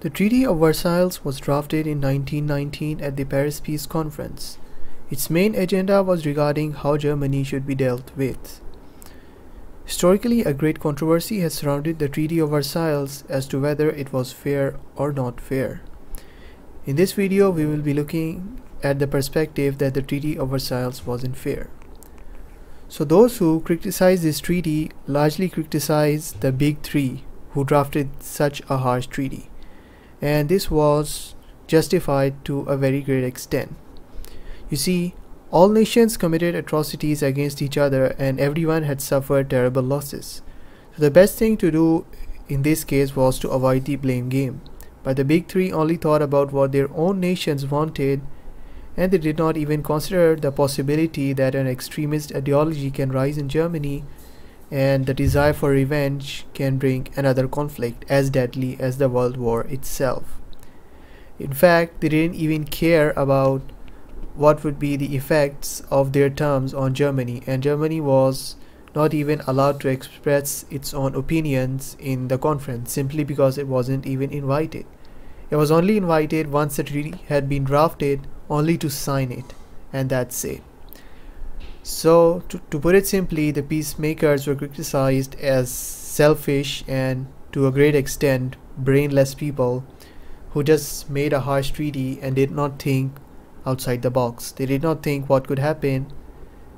The Treaty of Versailles was drafted in 1919 at the Paris Peace Conference. Its main agenda was regarding how Germany should be dealt with. Historically, a great controversy has surrounded the Treaty of Versailles as to whether it was fair or not fair. In this video, we will be looking at the perspective that the Treaty of Versailles wasn't fair. So those who criticize this treaty largely criticize the big three who drafted such a harsh treaty. And this was justified to a very great extent. You see, all nations committed atrocities against each other and everyone had suffered terrible losses. So the best thing to do in this case was to avoid the blame game. But the big three only thought about what their own nations wanted, and they did not even consider the possibility that an extremist ideology can rise in Germany and the desire for revenge can bring another conflict as deadly as the World War itself. In fact, they didn't even care about what would be the effects of their terms on Germany, and Germany was not even allowed to express its own opinions in the conference simply because it wasn't even invited. It was only invited once the treaty had been drafted, only to sign it, and that's it. So, to put it simply, the peacemakers were criticized as selfish and, to a great extent, brainless people who just made a harsh treaty and did not think outside the box. They did not think what could happen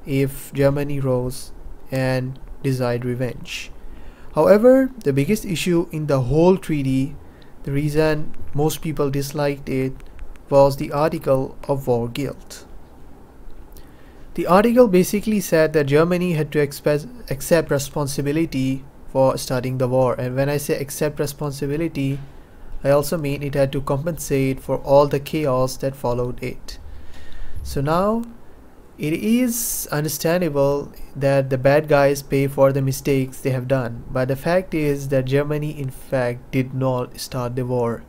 if Germany rose and desired revenge. However, the biggest issue in the whole treaty, the reason most people disliked it, was the article of war guilt. The article basically said that Germany had to accept responsibility for starting the war, and when I say accept responsibility, I also mean it had to compensate for all the chaos that followed it. So now, it is understandable that the bad guys pay for the mistakes they have done, but the fact is that Germany in fact did not start the war.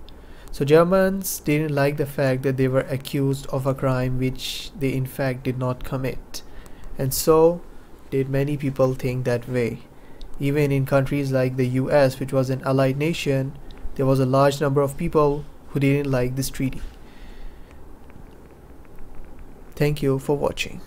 So Germans didn't like the fact that they were accused of a crime which they in fact did not commit. And so did many people think that way. Even in countries like the US, which was an allied nation, there was a large number of people who didn't like this treaty. Thank you for watching.